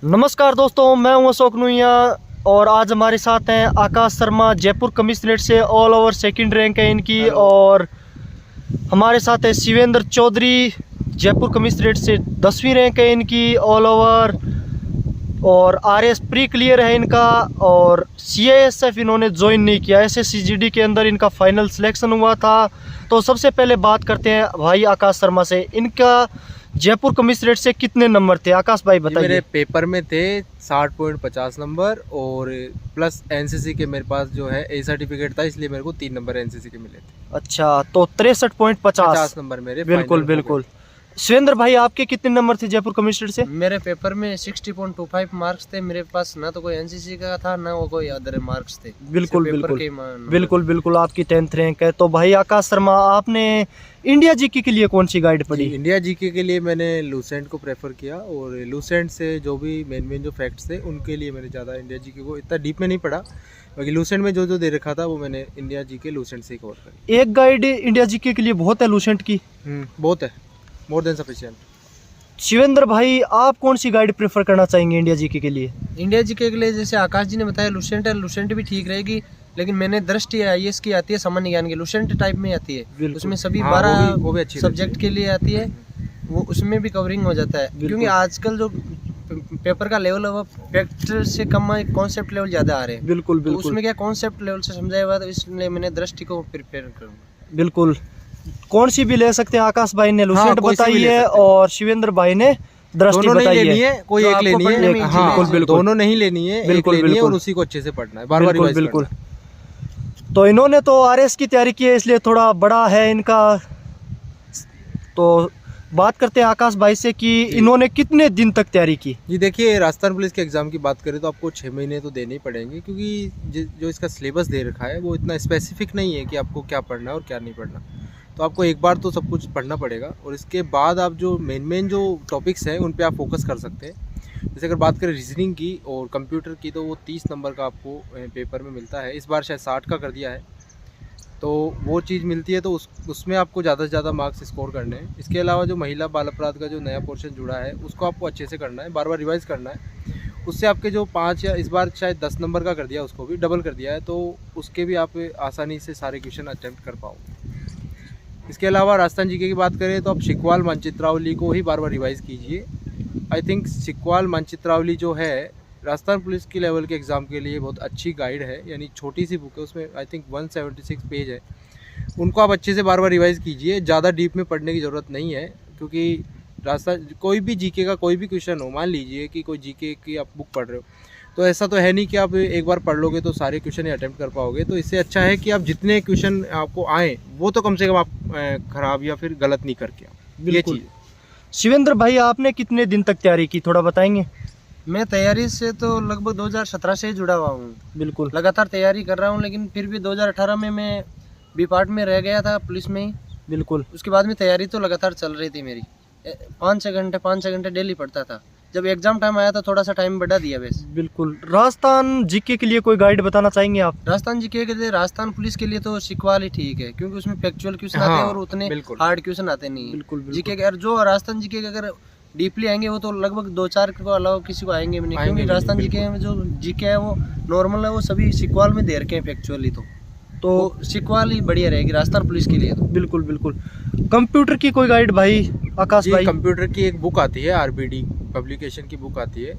नमस्कार दोस्तों, मैं हूं अशोक नुइया और आज हमारे साथ हैं आकाश शर्मा। जयपुर कमिश्नरेट से ऑल ओवर सेकंड रैंक है इनकी। और हमारे साथ है शिवेंद्र चौधरी, जयपुर कमिश्नरेट से 10वीं रैंक है इनकी ऑल ओवर। और आरएस प्री क्लियर है इनका और सीआईएसएफ इन्होंने ज्वाइन नहीं किया। एसएससीजीडी के अंदर इनका फाइनल सिलेक्शन हुआ था। तो सबसे पहले बात करते हैं भाई आकाश शर्मा से, इनका जयपुर कमिश्नरेट से कितने नंबर थे? आकाश भाई बताइए। मेरे पेपर में थे 60.50 नंबर और प्लस एनसीसी के मेरे पास जो है ए सर्टिफिकेट था, इसलिए मेरे को 3 नंबर एनसीसी के मिले थे। अच्छा, तो 63.50 नंबर मेरे बिल्कुल बिल्कुल। शिवेंद्र भाई आपके कितने नंबर थे जयपुर कमिश्नरेट से? मेरे पेपर में 60.25 मार्क्स थे। मेरे पास ना तो कोई एनसीसी का था ना वो कोई अदर मार्क्स थे। बिल्कुल बिल्कुल बिल्कुल आपकी 10th रैंक है। तो भाई आकाश शर्मा, आपने इंडिया जीके के लिए कौन सी गाइड पढ़ी? इंडिया जीके के लिए मैंने लूसेंट को प्रेफर किया और लूसेंट से जो भी मेन जो फैक्ट्स थे उनके लिए मैंने ज़्यादा इंडिया जीके को इतना डीप में नहीं पढ़ा। बाकी लूसेंट में जो दे रखा था वो मैंने इंडिया जीके लूसेंट से ही कवर करी। एक गाइड इंडिया जीके के लिए बहुत है लूसेंट की? बहुत है, मोर देन सफिशिएंट। शिवेंद्र भाई आप कौन सी गाइड प्रेफर करना चाहेंगे इंडिया जीके के लिए? इंडिया जीके के लिए जैसे आकाश जी ने बताया लूसेंट है, लूसेंट भी ठीक रहेगी, लेकिन मैंने दृष्टि आईएएस की आती है, सामान्य ज्ञान की लूसेंट टाइप में आती है। उसमें सभी 12 सब्जेक्ट के लिए आती है, वो उसमें भी कवरिंग हो जाता है। क्योंकि आजकल जो पेपर का लेवल है वो फैक्ट से कम कॉन्सेप्ट लेवल ज़्यादा आ रहे हैं। बिल्कुल तो उसमें क्या कॉन्सेप्ट लेवल से समझाया हुआ, तो इसलिए मैंने दृष्टि को प्रिपेयर करूँगा। बिल्कुल, कौन सी भी ले सकते हैं। आकाश भाई ने लूसेंट बताई है और शिवेंद्र भाई ने दृष्टि बताई है। कोई एक लेनी है, बिल्कुल दोनों नहीं लेनी है, एक लेनी है और उसी को अच्छे से पढ़ना है, बार बार रिवाइज बिल्कुल। तो इन्होंने तो आरएस की तैयारी की है, इसलिए थोड़ा बड़ा है इनका। तो बात करते हैं आकाश भाई से कि इन्होंने कितने दिन तक तैयारी की? जी देखिए, राजस्थान पुलिस के एग्ज़ाम की बात करें तो आपको 6 महीने तो देने ही पड़ेंगे, क्योंकि जो इसका सिलेबस दे रखा है वो इतना स्पेसिफिक नहीं है कि आपको क्या पढ़ना है और क्या नहीं पढ़ना। तो आपको एक बार तो सब कुछ पढ़ना पड़ेगा और इसके बाद आप जो मेन जो टॉपिक्स हैं उन पे आप फोकस कर सकते हैं। जैसे अगर बात करें रीजनिंग की और कंप्यूटर की, तो वो 30 नंबर का आपको पेपर में मिलता है। इस बार शायद 60 का कर दिया है, तो वो चीज़ मिलती है। तो उसमें आपको ज़्यादा से ज़्यादा मार्क्स स्कोर करने हैं। इसके अलावा जो महिला बाल अपराध का जो नया पोर्शन जुड़ा है उसको आपको अच्छे से करना है, बार बार रिवाइज़ करना है। उससे आपके जो 5 या इस बार शायद 10 नंबर का कर दिया, उसको भी डबल कर दिया है, तो उसके भी आप आसानी से सारे क्वेश्चन अटेम्प्ट कर पाओगे। इसके अलावा राजस्थान जीके की बात करें तो आप सिकवाल मानचित्रावली को ही बार बार रिवाइज़ कीजिए। आई थिंक सिकवाल मानचित्रावली जो है राजस्थान पुलिस की लेवल के एग्ज़ाम के लिए बहुत अच्छी गाइड है। यानी छोटी सी बुक है, उसमें आई थिंक 176 पेज है। उनको आप अच्छे से बार बार रिवाइज़ कीजिए। ज़्यादा डीप में पढ़ने की ज़रूरत नहीं है, क्योंकि राजस्थान कोई भी जीके का कोई भी क्वेश्चन हो, मान लीजिए कि कोई जीके की आप बुक पढ़ रहे हो, तो ऐसा तो है नहीं कि आप एक बार पढ़ लोगे तो सारे क्वेश्चन ही अटेम्प्ट कर पाओगे। तो इससे अच्छा है कि आप जितने क्वेश्चन आपको आए वो तो कम से कम आप खराब या फिर गलत नहीं करके आओ। ये चीज़। शिवेंद्र भाई आपने कितने दिन तक तैयारी की, थोड़ा बताएंगे? मैं तैयारी से तो लगभग 2017 से ही जुड़ा हुआ हूँ। बिल्कुल, लगातार तैयारी कर रहा हूँ, लेकिन फिर भी 2018 में मैं बी पार्ट में रह गया था पुलिस में ही। बिल्कुल। उसके बाद में तैयारी तो लगातार चल रही थी मेरी। 5-6 घंटे डेली पढ़ता था। जब एग्जाम टाइम आया तो थोड़ा सा टाइम बढ़ा दिया बस। बिल्कुल। राजस्थान जीके के लिए कोई गाइड बताना चाहेंगे आप? राजस्थान जीके के लिए, राजस्थान पुलिस के लिए तो सिकवाल ही ठीक है, क्योंकि उसमें फैक्चुअल क्वेश्चन आते हैं और उतने हार्ड क्वेश्चन आते नहीं है। बिल्कुल। जीके के जो राजस्थान जीके के अगर डीपली आएंगे वो तो लगभग 2-4 के अलावा किसी को आएंगे भी नहीं, क्योंकि राजस्थान जीके में जो जीके है वो नॉर्मल है, वो सभी सिकवाल में दे रखे हैं फैक्चुअली। तो सिकवाल ही बढ़िया रहेगी राजस्थान पुलिस के लिए तो। बिल्कुल बिल्कुल। कंप्यूटर की कोई गाइड भाई आकाश भाई? कंप्यूटर की एक बुक आती है, आरबीडी पब्लिकेशन की बुक आती है,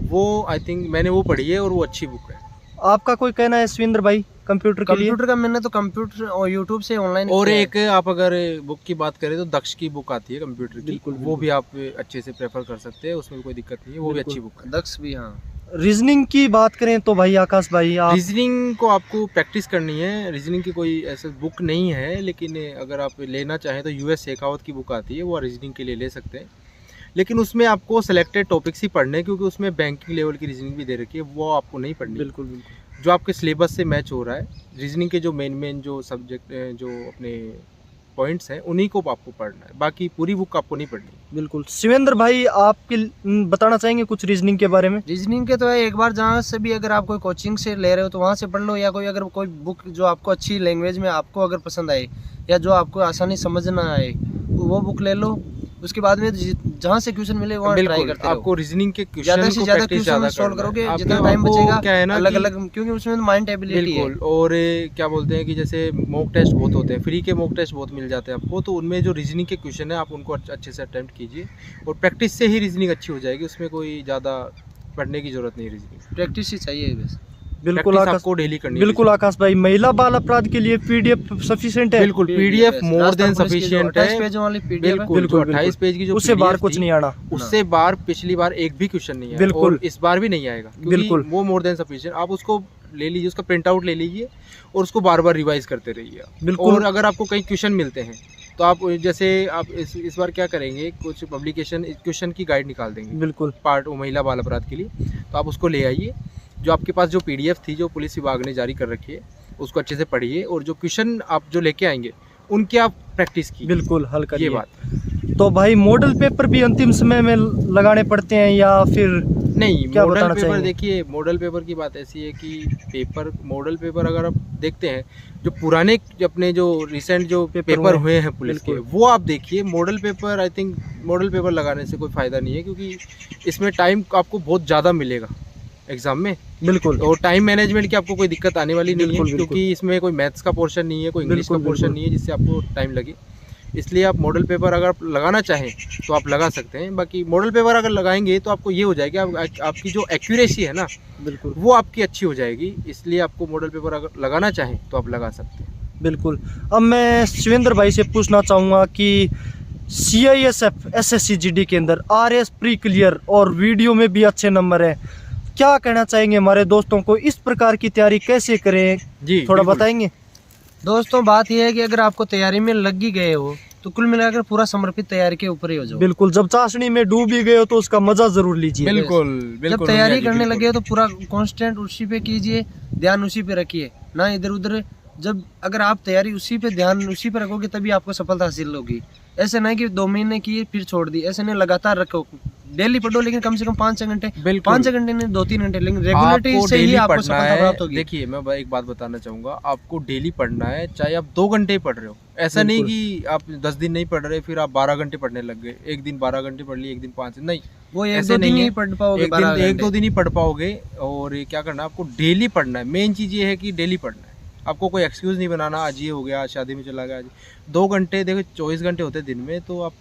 वो आई थिंक मैंने वो पढ़ी है और वो अच्छी बुक है। आपका कोई कहना है शिवेंद्र भाई कंप्यूटर के लिए? कंप्यूटर का मैंने तो कंप्यूटर और यूट्यूब से ऑनलाइन। और एक आप अगर बुक की बात करें तो दक्ष की बुक आती है कंप्यूटर की, वो भी आप अच्छे से प्रेफर कर सकते हैं, उसमें कोई दिक्कत नहीं है, वो भी अच्छी बुक है। दक्ष भी, हाँ। रीजनिंग की बात करें तो भाई आकाश भाई रीजनिंग को आपको प्रैक्टिस करनी है। रीजनिंग की कोई ऐसा बुक नहीं है, लेकिन अगर आप लेना चाहें तो यूएस शेखावत की बुक आती है, वो रीजनिंग के लिए ले सकते हैं। लेकिन उसमें आपको सिलेक्टेड टॉपिक्स ही पढ़ने हैं, क्योंकि उसमें बैंकिंग लेवल की रीजनिंग भी दे रखी है, वो आपको नहीं पढ़नी। बिल्कुल बिल्कुल। जो आपके सिलेबस से मैच हो रहा है, रीजनिंग के जो मेन जो सब्जेक्ट जो अपने पॉइंट्स हैं उन्हीं को आपको पढ़ना है, बाकी पूरी बुक आपको नहीं पढ़नी। बिल्कुल। शिवेंद्र भाई आपके बताना चाहेंगे कुछ रीजनिंग के बारे में? रीजनिंग के तो है, एक बार जहाँ से भी अगर आप कोई कोचिंग से ले रहे हो तो वहाँ से पढ़ लो, या कोई अगर कोई बुक जो आपको अच्छी लैंग्वेज में आपको अगर पसंद आए या जो आपको आसानी समझ ना आए वो बुक ले लो। उसके बाद में जहाँ से क्वेश्चन मिले वहाँ ट्राई बिल्कुल करते रहो। आपको रीजनिंग के ज्यादा क्वेश्चन से को ज्यादा प्रैक्टिस क्वेश्चन ज्यादा सॉल्व करना करोगे, है। जितना आपको- टाइम आपको बचेगा क्या है ना अलग कि- अलग, क्योंकि उसमें माइंड एबिलिटी है। बिल्कुल। और क्या बोलते हैं कि जैसे मॉक टेस्ट बहुत होते हैं, फ्री के मॉक टेस्ट बहुत मिल जाते हैं आपको, तो उनमें जो रीजनिंग के क्वेश्चन है आप उनको अच्छे से अटेम्प्ट कीजिए, और प्रैक्टिस से ही रीजनिंग अच्छी हो जाएगी, उसमें कोई ज़्यादा पढ़ने की जरूरत नहीं है। रीजनिंग प्रैक्टिस ही चाहिए बस। बिल्कुल प्रैक्टिस आकाश, आपको डेली करनी है। बिल्कुल आकाश भाई, महिला बाल अपराध के लिए पीडीएफ सफिशिएंट है? बिल्कुल पीडीएफ मोर देन सफिशिएंट है। 28 पेजों वाली पीडीएफ है। बिल्कुल, जो 28 पेज की जो उससे बाहर PDF कुछ थी, नहीं आना। उससे बाहर पिछली बार एक भी क्वेश्चन नहीं आया, बिल्कुल। और इस बार भी नहीं आएगा, क्योंकि बिल्कुल। वो मोर देन सफिशिएंट। आप उसको ले लीजिए, उसका प्रिंट आउट ले लीजिए, और उसको बार बार रिवाइज करते रहिए। बिल्कुल। और अगर आपको कहीं क्वेश्चन मिलते हैं तो आप जैसे आप इस बार क्या करेंगे, कुछ पब्लिकेशन क्वेश्चन की गाइड निकाल देंगे बिल्कुल। पार्ट महिला बाल अपराध के लिए, तो आप उसको ले आइए। जो आपके पास जो पीडीएफ थी जो पुलिस विभाग ने जारी कर रखी है, उसको अच्छे से पढ़िए, और जो क्वेश्चन आप जो लेके आएंगे उनकी आप प्रैक्टिस की। बिल्कुल हल करिए। ये बात। तो भाई मॉडल पेपर भी अंतिम समय में लगाने पड़ते हैं या फिर नहीं, क्या मॉडल बताना पेपर चाहेंगे? देखिए, मॉडल पेपर की बात ऐसी है कि मॉडल पेपर अगर आप देखते हैं, जो पुराने अपने जो रिसेंट जो पेपर हुए हैं पुलिस के, बिल्कुल। वो आप देखिए। Model paper I think model paper लगाने से कोई फ़ायदा नहीं है, क्योंकि इसमें टाइम आपको बहुत ज़्यादा मिलेगा एग्जाम में, बिल्कुल। और टाइम मैनेजमेंट की आपको कोई दिक्कत आने वाली नहीं है, बिल्कुल, बिल्कुल। क्योंकि इसमें कोई मैथ्स का पोर्शन नहीं है, कोई इंग्लिश का बिल्कुल, पोर्शन बिल्कुल। नहीं है जिससे आपको टाइम लगे। इसलिए आप मॉडल पेपर अगर आप लगाना चाहें तो आप लगा सकते हैं। बाकी मॉडल पेपर अगर लगाएंगे तो आपको ये हो जाएगा, आपकी जो एक्यूरेसी है ना, बिल्कुल। वो आपकी अच्छी हो जाएगी। इसलिए आपको मॉडल पेपर अगर लगाना चाहें तो आप लगा सकते हैं। बिल्कुल। अब मैं शिवेंद्र भाई से पूछना चाहूँगा कि CISF SSC GD के अंदर RS प्री क्लियर और वीडियो में भी अच्छे नंबर हैं, क्या कहना चाहेंगे हमारे दोस्तों को, इस प्रकार की तैयारी कैसे करें, जी थोड़ा बिल्कुल। बताएंगे? दोस्तों बात यह है कि अगर आपको तैयारी में लग ही गए हो तो कुल मिलाकर पूरा समर्पित तैयारी के ऊपर ही हो जाओ। बिल्कुल। जब चाशनी में डूब ही गए हो तो उसका मजा जरूर लीजिए। बिल्कुल जब बिल्कुल तैयारी भैया जी, करने बिल्कुल। लगे हो तो पूरा कांस्टेंट उसी पे कीजिए, ध्यान उसी पे रखिए, ना इधर उधर। जब अगर आप तैयारी उसी पे ध्यान उसी पे रखोगे तभी आपको सफलता हासिल होगी। ऐसे नहीं कि 2 महीने की फिर छोड़ दी, ऐसे नहीं, लगातार रखो। डेली पढ़ो, लेकिन कम से कम 5-6 घंटे, बिल्कुल। 5 घंटे नहीं 2-3 घंटे, लेकिन रेगुलरिटी आपको से ही डेली आपको पढ़ना सफलता है। प्राप्त होगी। देखिए, मैं एक बात बताना चाहूँगा, आपको डेली पढ़ना है, चाहे आप 2 घंटे ही पढ़ रहे हो। ऐसा नहीं कि आप 10 दिन नहीं पढ़ रहे फिर आप 12 घंटे पढ़ने लग गए। एक दिन 12 घंटे पढ़ लिए, एक दिन 5 दिन, नहीं, वो ऐसे 1-2 दिन नहीं ही है। पढ़ पाओगे, 1-2 दिन ही पढ़ पाओगे। और ये क्या करना है, आपको डेली पढ़ना है। मेन चीज़ ये है कि डेली पढ़ना है। आपको कोई एक्सक्यूज़ नहीं बनाना, आज ये हो गया, आज शादी में चला गया। आज 2 घंटे, देखो 24 घंटे होते हैं दिन में, तो आप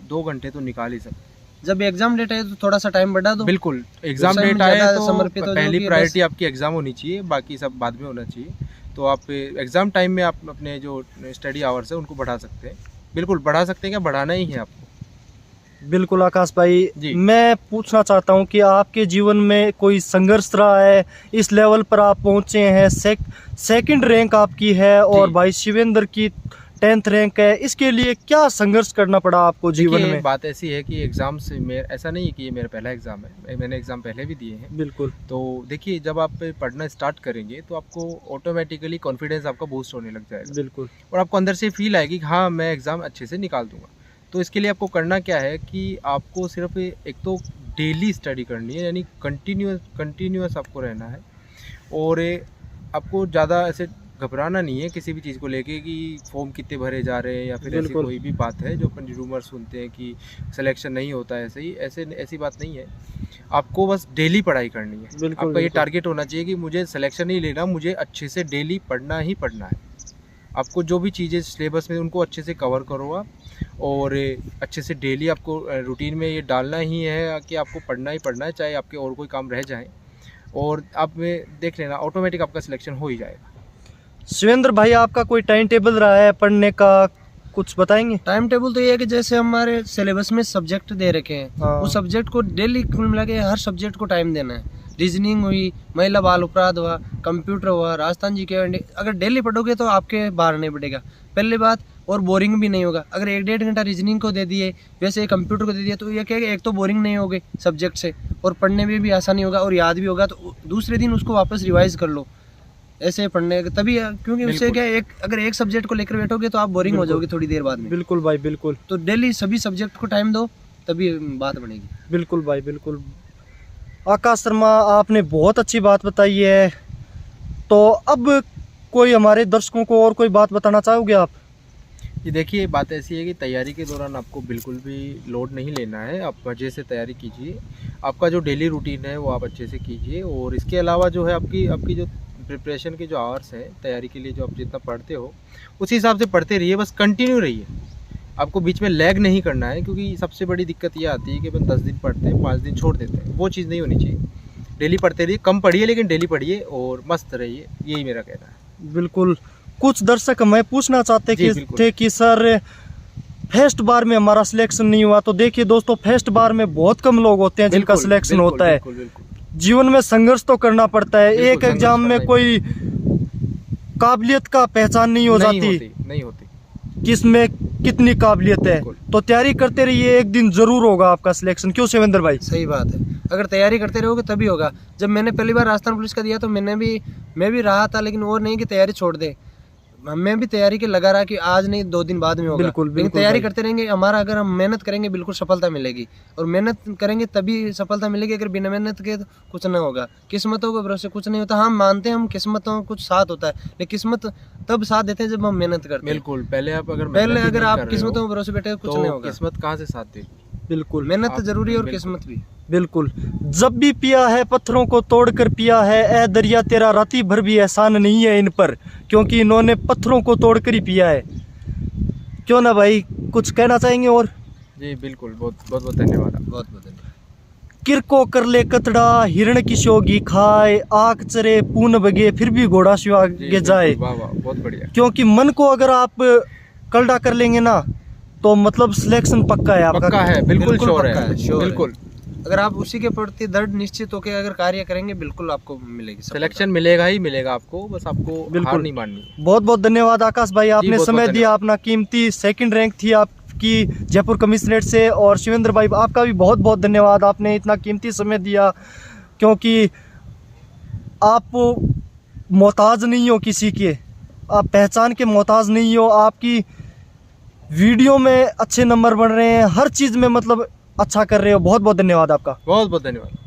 2 घंटे तो निकाल ही सकते। जब एग्जाम डेट है तो थोड़ा सा टाइम बढ़ा दो। बिल्कुल, एग्जाम उसमें डेट आए ज़्यादा तो समर्पित हो पहली जाओगे, प्रायोरिटी बस। आपकी एग्जाम होनी चाहिए, बाकी सब बाद में होना चाहिए। तो आप एग्जाम टाइम में आप अपने जो स्टडी आवर्स है उनको बढ़ा सकते हैं। बिल्कुल बढ़ा सकते हैं, क्या बढ़ाना ही है आपको। बिल्कुल आकाश भाई, जी। मैं पूछना चाहता हूँ कि आपके जीवन में कोई संघर्ष रहा है, इस लेवल पर आप पहुँचे हैं, सेकंड रैंक आपकी है और जी। भाई शिवेंद्र की 10th रैंक है, इसके लिए क्या संघर्ष करना पड़ा आपको जीवन देखिए, में? बात ऐसी है कि एग्जाम से ऐसा नहीं है कि ये मेरा पहला एग्जाम है, मैंने एग्जाम पहले भी दिए हैं। बिल्कुल। तो देखिए, जब आप पढ़ना स्टार्ट करेंगे तो आपको ऑटोमेटिकली कॉन्फिडेंस आपका बूस्ट होने लग जाएगा, बिल्कुल। और आपको अंदर से फील आएगी कि हाँ, मैं एग्ज़ाम अच्छे से निकाल दूंगा। तो इसके लिए आपको करना क्या है कि आपको सिर्फ एक तो डेली स्टडी करनी है, यानी कंटिन्यूअस आपको रहना है। और आपको ज़्यादा ऐसे घबराना नहीं है किसी भी चीज़ को लेके कि फॉर्म कितने भरे जा रहे हैं, या फिर ऐसी बिल्कुल। कोई भी बात है जो अपन रूमर सुनते हैं कि सिलेक्शन नहीं होता है। ऐसी बात नहीं है। आपको बस डेली पढ़ाई करनी है। बिल्कुल, आपका ये बिल्कुल। टारगेट होना चाहिए कि मुझे सिलेक्शन नहीं लेना, मुझे अच्छे से डेली पढ़ना ही पढ़ना है। आपको जो भी चीज़ें सिलेबस में उनको अच्छे से कवर करो आप, और अच्छे से डेली आपको रूटीन में ये डालना ही है कि आपको पढ़ना ही पढ़ना है, चाहे आपके और कोई काम रह जाए। और आप में देख लेना, ऑटोमेटिक आपका सिलेक्शन हो ही जाएगा। शिवेंद्र भाई, आपका कोई टाइम टेबल रहा है पढ़ने का, कुछ बताएंगे? टाइम टेबल तो ये है कि जैसे हमारे सिलेबस में सब्जेक्ट दे रखे हैं, हाँ। उस सब्जेक्ट को डेली कुल मिला के हर सब्जेक्ट को टाइम देना है। रीजनिंग हुई, महिला बाल अपराध हुआ, कंप्यूटर हुआ, राजस्थान जी के, अगर डेली पढ़ोगे तो आपके बाहर नहीं पड़ेगा पहली बात, और बोरिंग भी नहीं होगा। अगर 1-1.5 घंटा रीजनिंग को दे दिए, वैसे कंप्यूटर को दे दिया, तो ये क्या है, एक तो बोरिंग नहीं होगे सब्जेक्ट से, और पढ़ने में भी आसानी होगा और याद भी होगा। तो दूसरे दिन उसको वापस रिवाइज कर लो, ऐसे पढ़ने तभी, क्योंकि उससे क्या है, अगर एक सब्जेक्ट को लेकर बैठोगे तो आप बोरिंग हो जाओगे थोड़ी देर बाद में। बिल्कुल भाई, बिल्कुल। तो डेली सभी सब्जेक्ट को टाइम दो, तभी बात बनेगी। बिल्कुल भाई, बिल्कुल। आकाश शर्मा, आपने बहुत अच्छी बात बताई है। तो अब कोई हमारे दर्शकों को और कोई बात बताना चाहोगे आप? ये देखिए, बात ऐसी है कि तैयारी के दौरान आपको बिल्कुल भी लोड नहीं लेना है। आप मज़े से तैयारी कीजिए। आपका जो डेली रूटीन है वो आप अच्छे से कीजिए, और इसके अलावा जो है आपकी जो प्रिपरेशन के जो आवर्स हैं तैयारी के लिए, जो आप जितना पढ़ते हो उसी हिसाब से पढ़ते रहिए, बस कंटिन्यू रहिए। आपको बीच में लैग नहीं करना है, क्योंकि सबसे बड़ी दिक्कत ये आती है कि अपन 10 दिन पढ़ते हैं, 5 दिन छोड़ देते हैं। वो चीज़ नहीं होनी चाहिए। डेली पढ़ते रहिए, कम पढ़िए लेकिन डेली पढ़िए और मस्त रहिए, यही मेरा कहना है। बिल्कुल। कुछ दर्शक मैं पूछना चाहते जी, कि बिल्कुल। थे कि सर फर्स्ट बार में हमारा सिलेक्शन नहीं हुआ, तो देखिए दोस्तों, फर्स्ट बार में बहुत कम लोग होते हैं जिनका बिल्कुल, सिलेक्शन बिल्कुल, होता है। बिल्कुल, बिल्कुल। जीवन में संघर्ष तो करना पड़ता है। बिल्कुल, एक संघर्ष एग्जाम में करना कोई काबिलियत का पहचान नहीं हो जाती नहीं होती। किसमें कितनी काबिलियत है। बिल्कुल। तो तैयारी करते रहिए, एक दिन जरूर होगा आपका सिलेक्शन। क्यों शिवेंद्र भाई? सही बात है, अगर तैयारी करते रहोगे तभी होगा। जब मैंने पहली बार राजस्थान पुलिस का दिया तो मैं भी रहा था, लेकिन वो नहीं कि तैयारी छोड़ दे। मैं भी तैयारी के लगा रहा कि आज नहीं 2 दिन बाद में होगा। बिल्कुल, लेकिन बिल्कुल तैयारी भाई। करते रहेंगे, हमारा अगर हम मेहनत करेंगे बिल्कुल सफलता मिलेगी, और मेहनत करेंगे तभी सफलता मिलेगी। अगर बिना मेहनत के तो कुछ नहीं होगा। किस्मतों के भरोसे कुछ नहीं होता। हम मानते हैं हम किस्मतों कुछ साथ होता है, लेकिन किस्मत तब साथ देते हैं जब हम मेहनत करते हैं। बिल्कुल। पहले पहले अगर आप किस्मतों के भरोसे बैठे हो, कुछ नहीं होगा। किस्मत कहाँ से साथ देगी? बिल्कुल मेहनत जरूरी है और बिल्कुल। किस्मत भी। बिल्कुल। जब भी पिया है पत्थरों को तोड़कर पिया है, ए दरिया तेरा राती भर भी एहसान नहीं है इन पर, क्योंकि इन्होंने पत्थरों को तोड़कर ही पिया है। क्यों ना भाई, कुछ कहना चाहेंगे? और जी बिल्कुल, बहुत बहुत बहुत धन्यवाद। बहुत बहुत धन्यवाद। किरको कर ले कतड़ा हिरण की शोगी खाए, आग चरे पून बगे फिर भी घोड़ा शिव जी, आगे बिल्कुल, जाए। वाह वाह, बहुत बढ़िया। क्योंकि मन को अगर आप कलड़ा कर लेंगे ना, तो मतलब सिलेक्शन पक्का है आपका। पक्का है, बिल्कुल बिल्कुल श्योर पक्का है, है, श्योर है। बिल्कुल। अगर आप उसी के प्रति दृढ़ निश्चित होकर अगर कार्य करेंगे, बिल्कुल आपको मिलेगी सफलता। सिलेक्शन मिलेगा ही मिलेगा आपको, बस आपको बिल्कुल। हार नहीं माननी है। बहुत बहुत धन्यवाद आकाश भाई, आपने बहुत समय बहुत दिया। अपना कीमती सेकंड रैंक थी आपकी जयपुर कमिश्नरेट से। और शिवेंद्र भाई, आपका भी बहुत बहुत धन्यवाद, आपने इतना कीमती समय दिया। क्योंकि आप मोहताज नहीं हो किसी के, आप पहचान के मोहताज नहीं हो। आपकी वीडियो में अच्छे नंबर बन रहे हैं, हर चीज़ में मतलब अच्छा कर रहे हो। बहुत बहुत धन्यवाद आपका। बहुत बहुत धन्यवाद।